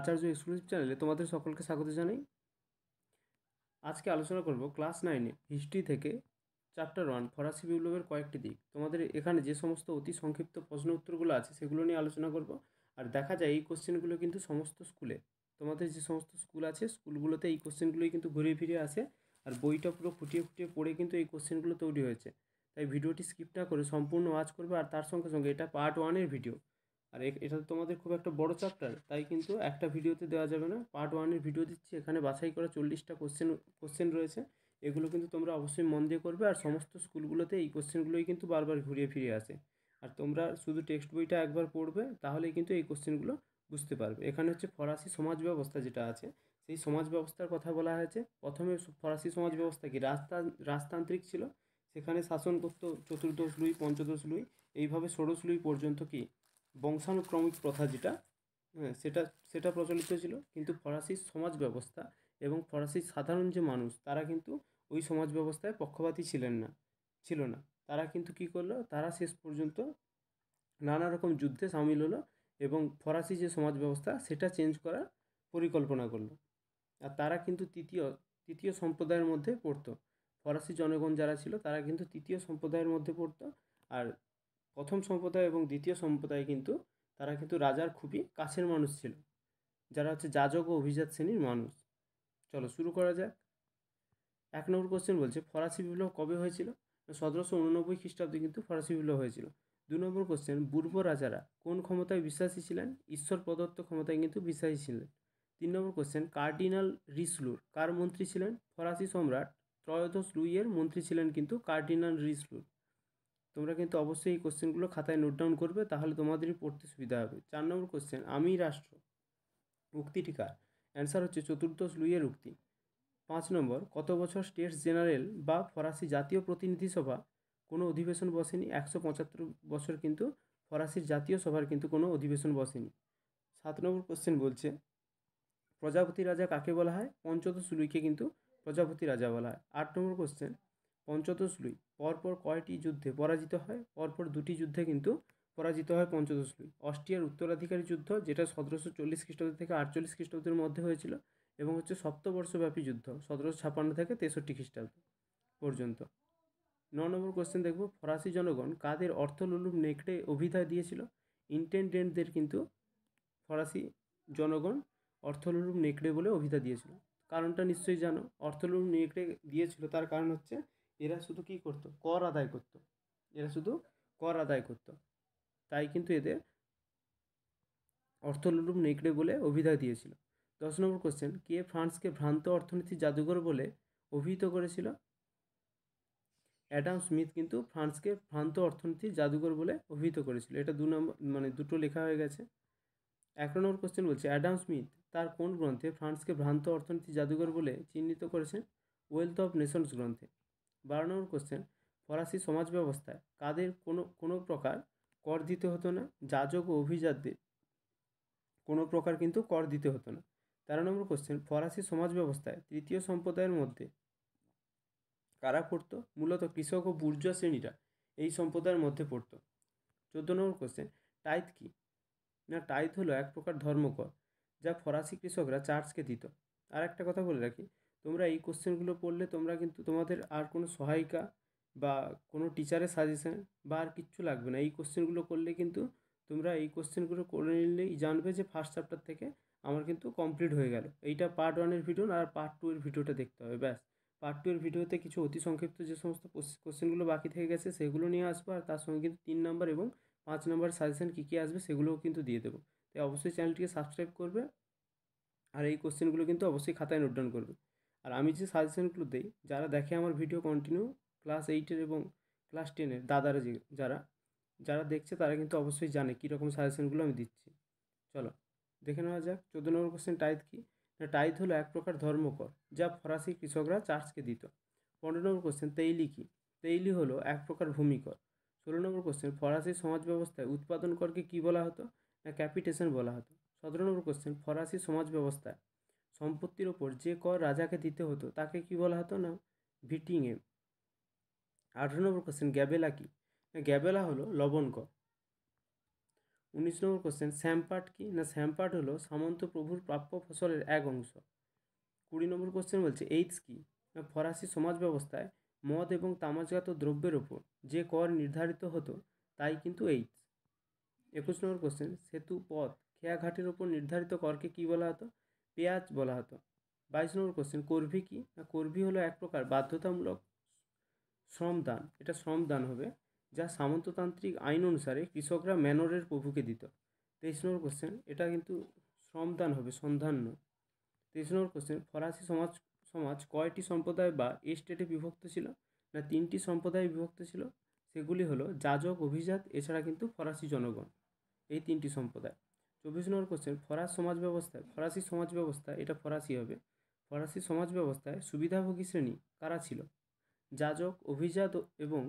আচার্য exclusive চ্যানেলে তোমাদের সকলকে স্বাগত জানাই। আজকে আলোচনা করব ক্লাস 9 হিস্ট্রি থেকে চ্যাপ্টার 1 ফরাসি বিপ্লবের কয়েকটি দিক। তোমাদের এখানে যে সমস্ত অতি সংক্ষিপ্ত প্রশ্ন উত্তরগুলো আছে সেগুলো নিয়ে আলোচনা করব। আর দেখা যায় এই কোশ্চেনগুলো কিন্তু সমস্ত স্কুলে, তোমাদের যে সমস্ত স্কুল আছে স্কুলগুলোতে এই কোশ্চেনগুলোই কিন্তু ঘুরিয়ে ফিরে আসে। আর বইটা পুরো খুঁটিয়ে খুঁটিয়ে পড়ে কিন্তু এই কোশ্চেনগুলো তৈরি হয়েছে। তাই ভিডিওটি স্কিপ না করে সম্পূর্ণ ওয়াচ করবে। আর তার সঙ্গে সঙ্গে এটা পার্ট 1-এর ভিডিও, আর এটা তোমাদের খুব একটা বড় চ্যাপ্টার, তাই কিন্তু একটা ভিডিওতে দেওয়া যাবে না, পার্ট 1-এর ভিডিও দিচ্ছি। এখানে বাছাই করা 40টা কোশ্চেন রয়েছে। এগুলো কিন্তু তোমরা অবশ্যই মন দিয়ে করবে। আর সমস্ত স্কুলগুলোতে এই কোশ্চেনগুলোই কিন্তু বারবার ঘুরিয়ে ফিরে আসে। আর তোমরা শুধু টেক্সট বইটা একবার পড়বে, তাহলেই কিন্তু এই কোশ্চেনগুলো বুঝতে পারবে। এখানে হচ্ছে ফরাসি সমাজ ব্যবস্থা যেটা আছে, সেই সমাজ ব্যবস্থার কথা বলা হয়েছে। প্রথমে ফরাসি সমাজ ব্যবস্থা কি রাজতান্ত্রিক ছিল। সেখানে শাসন করতো চতুর্দশ লুই, পঞ্চদশ লুই, এইভাবে ষোড়শ লুই পর্যন্ত কি বংশানুক্রমিক প্রথা যেটা, হ্যাঁ, সেটা সেটা প্রচলিত ছিল। কিন্তু ফরাসি সমাজ ব্যবস্থা এবং ফরাসির সাধারণ যে মানুষ, তারা কিন্তু ওই সমাজ ব্যবস্থায় পক্ষপাতী ছিল না। তারা কিন্তু কি করলো, তারা শেষ পর্যন্ত নানা রকম যুদ্ধে সামিল হলো এবং ফরাসি যে সমাজ ব্যবস্থা সেটা চেঞ্জ করার পরিকল্পনা করলো। আর তারা কিন্তু তৃতীয় সম্প্রদায়ের মধ্যে পড়তো। ফরাসি জনগণ যারা ছিল তারা কিন্তু তৃতীয় সম্প্রদায়ের মধ্যে পড়তো। আর প্রথম সম্প্রদায় এবং দ্বিতীয় সম্প্রদায় কিন্তু তারা কিন্তু রাজার খুবই কাছের মানুষ ছিল, যারা হচ্ছে যাজক ও অভিজাত শ্রেণীর মানুষ। চলো শুরু করা যাক। 1 নম্বর কোশ্চেন বলছে ফরাসি বিপ্লব কবে হয়েছিল? 1789 খ্রিস্টাব্দে কিন্তু ফরাসি বিপ্লব হয়েছিল। 2 নম্বর কোশ্চেন, পূর্ব রাজারা কোন ক্ষমতায় বিশ্বাসী ছিলেন? ঈশ্বর প্রদত্ত ক্ষমতায় কিন্তু বিশ্বাসী ছিলেন। 3 নম্বর কোশ্চেন, কার্ডিনাল রিশলুর কার মন্ত্রী ছিলেন? ফরাসি সম্রাট ত্রয়োদশ লুইয়ের মন্ত্রী ছিলেন কিন্তু কার্ডিনাল রিশলুর। তোমরা কিন্তু অবশ্যই এই কোশ্চেনগুলো খাতায় নোট ডাউন করবে, তাহলে তোমাদেরই পড়তে সুবিধা হবে। 4 নম্বর কোশ্চেন, আমি রাষ্ট্র উক্তিটি কার? অ্যান্সার হচ্ছে চতুর্দশ লুইয়ের উক্তি। 5 নম্বর, কত বছর স্টেটস জেনারেল বা ফরাসি জাতীয় প্রতিনিধি সভা কোনো অধিবেশন বসেনি? 175 বছর কিন্তু ফরাসির জাতীয় সভার কিন্তু কোনো অধিবেশন বসেনি। 7 নম্বর কোশ্চেন বলছে প্রজাপতি রাজা কাকে বলা হয়? পঞ্চদশ লুইকে কিন্তু প্রজাপতি রাজা বলা হয়। 8 নম্বর কোশ্চেন, পঞ্চদশ লুই পরপর কয়টি যুদ্ধে পরাজিত হয়? পরপর 2টি যুদ্ধে কিন্তু পরাজিত হয় পঞ্চদশ লুই। অস্ট্রিয়ার উত্তরাধিকারী যুদ্ধ, যেটা 1740 খ্রিস্টাব্দ থেকে 48 খ্রিস্টাব্দের মধ্যে হয়েছিল, এবং হচ্ছে সপ্তবর্ষব্যাপী যুদ্ধ 1756 থেকে 63 খ্রিস্টাব্দ পর্যন্ত। 9 নম্বর কোশ্চেন দেখব, ফরাসি জনগণ কাদের অর্থলোলুপ নেকড়ে অভিধা দিয়েছিল? ইন্টেন্ডেন্টদের কিন্তু ফরাসি জনগণ অর্থলোলুপ নেকড়ে বলে অভিধা দিয়েছিল। কারণটা নিশ্চয়ই জানো, অর্থলোলুপ নেকড়ে দিয়েছিল তার কারণ হচ্ছে এরা শুধু কী করতো, কর আদায় করতো। এরা শুধু কর আদায় করতো, তাই কিন্তু এদের অর্থলোলুপ নেকড়ে বলে অভিধা দিয়েছিল। 10 নম্বর কোশ্চেন, কে ফ্রান্সকে ভ্রান্ত অর্থনীতির জাদুঘর বলে অভিহিত করেছিল? অ্যাডাম স্মিথ কিন্তু ফ্রান্সকে ভ্রান্ত অর্থনীতির জাদুঘর বলে অভিহিত করেছিল। এটা 2 নম্বর, মানে দুটো লেখা হয়ে গেছে। 11 নম্বর কোশ্চেন বলছে অ্যাডাম স্মিথ তার কোন গ্রন্থে ফ্রান্সকে ভ্রান্ত অর্থনীতি জাদুঘর বলে চিহ্নিত করেছেন? ওয়েলথ অফ নেশনস গ্রন্থে। 12 নম্বর কোশ্চেন, ফরাসি সমাজ ব্যবস্থায় কাদের কোনো প্রকার কর দিতে হতো না? যাজক ও অভিজাতদের কোনো প্রকার কিন্তু কর দিতে হতো না। 13 নম্বর কোশ্চেন, ফরাসি সমাজ ব্যবস্থায় তৃতীয় সম্প্রদায়ের মধ্যে কারা পড়তো? মূলত কৃষক ও বুর্জোয়া শ্রেণীরা এই সম্প্রদায়ের মধ্যে পড়তো। 14 নম্বর কোশ্চেন, টাইথ কি? না, টাইথ হলো এক প্রকার ধর্মকর যা ফরাসি কৃষকরা চার্চকে দিত। আর একটা কথা বলে রাখি, তোমরা এই কোশ্চেনগুলো পড়লে তোমরা কিন্তু তোমাদের আর কোনো সহায়িকা বা কোনো টিচারের সাজেশন বা আর কিচ্ছু লাগবে না। এই কোশ্চেনগুলো করলে কিন্তু তোমরা এই কোশ্চেনগুলো করে নিলেই জানবে যে ফার্স্ট চ্যাপ্টার থেকে আমার কিন্তু কমপ্লিট হয়ে গেল। এইটা পার্ট 1-এর ভিডিও না, আর পার্ট 2-এর ভিডিওটা দেখতে হবে, ব্যাস। পার্ট 2-এর ভিডিওতে কিছু অতি সংক্ষিপ্ত যে সমস্ত কোশ্চেনগুলো বাকি থেকে গেছে সেগুলো নিয়ে আসবো, আর তার সঙ্গে কিন্তু 3 নম্বর এবং 5 নম্বর সাজেশন কী কী আসবে সেগুলোও কিন্তু দিয়ে দেবো। তাই অবশ্যই চ্যানেলটিকে সাবস্ক্রাইব করবে, আর এই কোশ্চেনগুলো কিন্তু অবশ্যই খাতায় নোট ডাউন করবে। আর আমি যে সাজেশনগুলো দিই, যারা দেখে আমার ভিডিও কন্টিনিউ, ক্লাস 8-এর এবং ক্লাস 10-এর দাদারা যারা যারা দেখছে তারা কিন্তু অবশ্যই জানে কীরকম সাজেশনগুলো আমি দিচ্ছি। চলো দেখে নেওয়া যাক। 14 নম্বর কোশ্চেন, টাইথ কি? না, টাইথ হলো এক প্রকার ধর্মকর যা ফরাসি কৃষকরা চার্চকে দিত। 15 নম্বর কোশ্চেন, তেইলি কি? তেইলি হলো এক প্রকার ভূমিকর। 16 নম্বর কোশ্চেন, ফরাসি সমাজ ব্যবস্থায় উৎপাদন করকে কী বলা হতো? না, ক্যাপিটেশন বলা হতো। 17 নম্বর কোশ্চেন, ফরাসি সমাজ ব্যবস্থায় সম্পত্তির ওপর যে কর রাজাকে দিতে হতো তাকে কি বলা হতো? না, ভিটিংয়ে। 18 নম্বর কোশ্চেন, গ্যাবেলা কি? না, গ্যাবেলা হলো লবণ কর। 19 নম্বর কোশ্চেন, শ্যামপাট কি? না, শ্যামপাট হলো সামন্ত প্রভুর প্রাপ্য ফসলের এক অংশ। 20 নম্বর কোশ্চেন বলছে এইডস কি? না, ফরাসি সমাজ ব্যবস্থায় মদ এবং তামাকজাত দ্রব্যের ওপর যে কর নির্ধারিত হতো তাই কিন্তু এইডস। 21 নম্বর কোশ্চেন, সেতু, পথ, খেয়াঘাটের ওপর নির্ধারিত করকে কি বলা হতো? পেঁয়াজ বলা হতো। 22 নম্বর কোশ্চেন, করভি কি? না, করভি হলো এক প্রকার বাধ্যতামূলক শ্রমদান, এটা শ্রমদান হবে, যা সামন্ততান্ত্রিক আইন অনুসারে কৃষকরা ম্যানরের প্রভুকে দিত। 23 নম্বর কোশ্চেন, এটা কিন্তু শ্রমদান হবে, সন্ধান নয়। 23 নম্বর কোশ্চেন, ফরাসি সমাজ সমাজ কয়টি সম্প্রদায় বা এস্টেটে বিভক্ত ছিল? না, 3টি সম্প্রদায়ে বিভক্ত ছিল। সেগুলি হলো যাজক, অভিজাত, এছাড়া কিন্তু ফরাসি জনগণ, এই 3টি সম্প্রদায়। 24 নম্বর কোশ্চেন, ফরাসি সমাজ ব্যবস্থা, এটা ফরাসি হবে। ফরাসি সমাজ ব্যবস্থায় সুবিধাভোগী শ্রেণী কারা ছিল? যাজক, অভিজাত এবং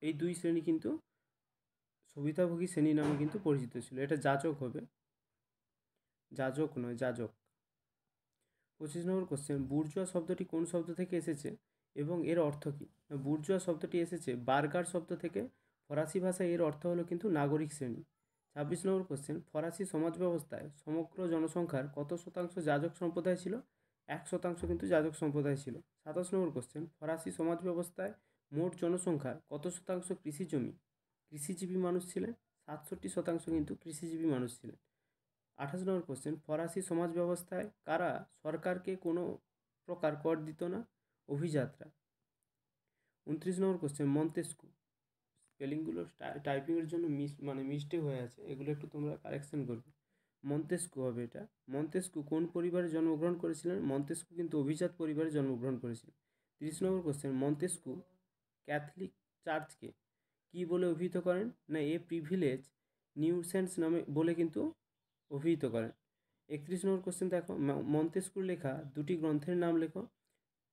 এই দুই শ্রেণী কিন্তু সুবিধাভোগী শ্রেণী নামে কিন্তু পরিচিত ছিল। এটা যাজক হবে, যাজক নয়, যাজক। 25 নম্বর কোশ্চেন, বুর্জোয়া শব্দটি কোন শব্দ থেকে এসেছে এবং এর অর্থ কী? বুর্জোয়া শব্দটি এসেছে বার্গার শব্দ থেকে। ফরাসি ভাষায় এর অর্থ হলো কিন্তু নাগরিক শ্রেণী। 26 নম্বর কোশ্চেন, ফরাসি সমাজ ব্যবস্থায় সমগ্র জনসংখ্যার কত শতাংশ যাজক সম্প্রদায় ছিল? 1% কিন্তু যাজক সম্প্রদায় ছিল। 27 নম্বর কোশ্চেন, ফরাসি সমাজ ব্যবস্থায় মোট জনসংখ্যার কত শতাংশ কৃষিজীবী মানুষ ছিলেন? 67% কিন্তু কৃষিজীবী মানুষ ছিলেন। 28 নম্বর কোশ্চেন, ফরাসি সমাজ ব্যবস্থায় কারা সরকারকে কোনো প্রকার কর দিত না? অভিজাতরা। 29 নম্বর কোশ্চেন, মন্তেস্কু, স্পেলিংগুলো টাইপিংয়ের জন্য মিস্টেক হয়ে আছে, এগুলো একটু তোমরা কারেকশন করবে। মন্তেস্কু হবে এটা। মন্তেস্কু কোন পরিবারে জন্মগ্রহণ করেছিলেন? মন্তেস্কু কিন্তু অভিজাত পরিবারে জন্মগ্রহণ করেছিলেন। 30 নম্বর কোশ্চেন, মন্তেস্কু ক্যাথলিক চার্চকে কি বলে অভিহিত করেন? না, এ প্রিভিলেজ নিউসেন্স নামে বলে কিন্তু অভিহিত করেন। 31 নম্বর কোশ্চেন দেখো, মন্তেস্কুর লেখা দুটি গ্রন্থের নাম লেখো।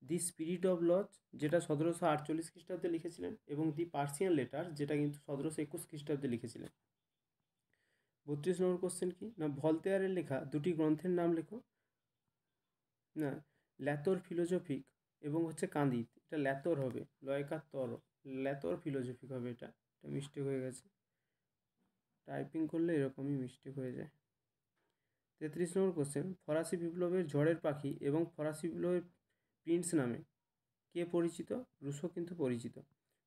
দি স্পিরিট অফ লজ, যেটা 1748 খ্রিস্টাব্দে লিখেছিলেন, এবং দি পার্সিয়ান লেটার, যেটা কিন্তু 1721 খ্রিস্টাব্দে লিখেছিলেন। 32 নম্বর কোশ্চেন কি? না, ভলতেয়ারের লেখা দুটি গ্রন্থের নাম লেখো। না, ল্যাতর ফিলোজফিক এবং হচ্ছে কান্দিত, এটা ল্যাতর হবে, লয়কার তর, ল্যাতর ফিলোজফিক হবে, এটা মিস্টেক হয়ে গেছে, টাইপিং করলে এরকমই মিস্টেক হয়ে যায়। 33 নম্বর কোশ্চেন, ফরাসি বিপ্লবের ঝড়ের পাখি এবং ফরাসি বিপ্লবের প্রিন্স নামে কে পরিচিত? রুশো কিন্তু পরিচিত।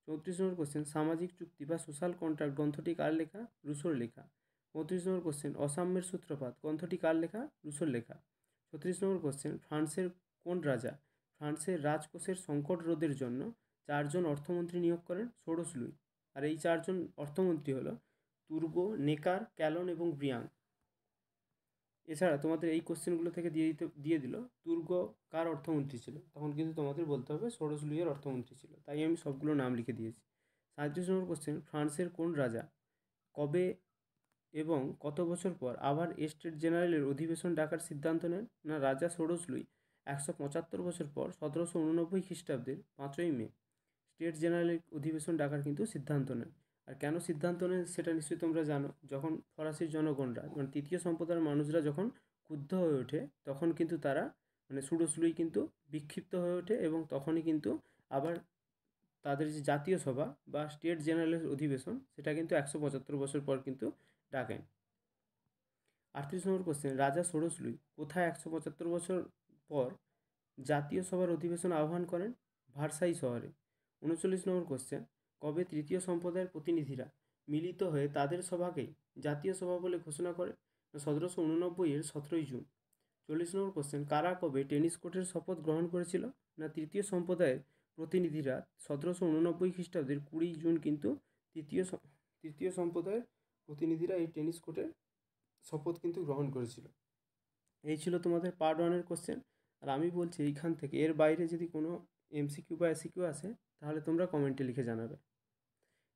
34 নম্বর কোশ্চেন, সামাজিক চুক্তি বা সোশ্যাল কন্ট্রাক্ট গ্রন্থটি কার লেখা? রুশোর লেখা। 35 নম্বর কোশ্চেন, অসাম্যের সূত্রপাত গ্রন্থটি কার লেখা? রুশোর লেখা। 36 নম্বর কোশ্চেন, ফ্রান্সের কোন রাজা ফ্রান্সের রাজকোষের সংকট রোধের জন্য 4জন অর্থমন্ত্রী নিয়োগ করেন? ষোড়শ লুই। আর এই 4জন অর্থমন্ত্রী হলো তুর্গো, নেকার, ক্যালন এবং ব্রিয়াং। এছাড়া তোমাদের এই কোশ্চেনগুলো থেকে দিয়ে দিল তুর্গ কার অর্থমন্ত্রী ছিল, তখন কিন্তু তোমাদের বলতে হবে ষোড়শ লুইয়ের অর্থমন্ত্রী ছিল, তাই আমি সবগুলো নাম লিখে দিয়েছি। 37 নম্বর কোশ্চেন, ফ্রান্সের কোন রাজা কবে এবং কত বছর পর আবার স্টেট জেনারেলের অধিবেশন ডাকার সিদ্ধান্ত নেন? না, রাজা ষোড়শ লুই 175 বছর পর 1789 খ্রিস্টাব্দের 5ই মে স্টেট জেনারেলের অধিবেশন ডাকার কিন্তু সিদ্ধান্ত নেন। আর কেন সিদ্ধান্ত নেন সেটা নিশ্চয়ই তোমরা জানো, যখন ফরাসির জনগণরা, মানে তৃতীয় সম্প্রদায়ের মানুষরা যখন ক্ষুব্ধ হয়ে ওঠে, তখন কিন্তু তারা, মানে ষোড়শ লুই কিন্তু বিক্ষিপ্ত হয়ে ওঠে, এবং তখনই কিন্তু আবার তাদের যে জাতীয় সভা বা স্টেট জেনারেলের অধিবেশন, সেটা কিন্তু 175 বছর পর কিন্তু ডাকেন। 38 নম্বর কোশ্চেন, রাজা ষোড়শ লুই কোথায় 175 বছর পর জাতীয় সভার অধিবেশন আহ্বান করেন? ভার্সাই শহরে। 39 নম্বর কোশ্চেন, কবে তৃতীয় সম্প্রদায়ের প্রতিনিধিরা মিলিত হয়ে তাদের সভাকেই জাতীয় সভা বলে ঘোষণা করে? 1789-এর 17ই জুন। 40 নম্বর কোশ্চেন, কারা কবে টেনিস কোর্টের শপথ গ্রহণ করেছিল? না, তৃতীয় সম্প্রদায়ের প্রতিনিধিরা 1789 খ্রিস্টাব্দের 20 জুন কিন্তু তৃতীয় সম্প্রদায়ের প্রতিনিধিরা এই টেনিস কোর্টের শপথ কিন্তু গ্রহণ করেছিল। এই ছিল তোমাদের পার্ট 1-এর কোশ্চেন। আর আমি বলছি এইখান থেকে এর বাইরে যদি কোনো এমসিকিউ বা এসিকিউ আসে, তাহলে তোমরা কমেন্টে লিখে জানাবে।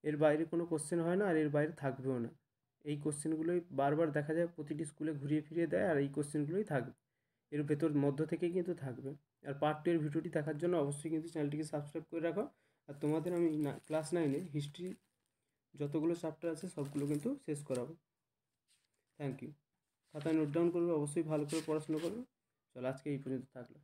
এর বাইরে কোনো কোশ্চেন হয় না, আর এর বাইরে থাকবেও না। এই কোশ্চেনগুলোই বারবার দেখা যায়, প্রতিটি স্কুলে ঘুরিয়ে ফিরিয়ে দেয়, আর এই কোশ্চেনগুলোই থাকবে, এর ভেতর মধ্য থেকেই কিন্তু থাকবে। আর পার্ট 2-এর ভিডিওটি দেখার জন্য অবশ্যই কিন্তু চ্যানেলটিকে সাবস্ক্রাইব করে রাখো। আর তোমাদের আমি ক্লাস 9-এর হিস্ট্রি যতগুলো চ্যাপ্টার আছে সবগুলো কিন্তু শেষ করাবো। Thank you. খাতায় নোট ডাউন করবে, অবশ্যই ভালো করে পড়াশোনা করবে। চলো, আজকে এই পর্যন্ত থাকলো।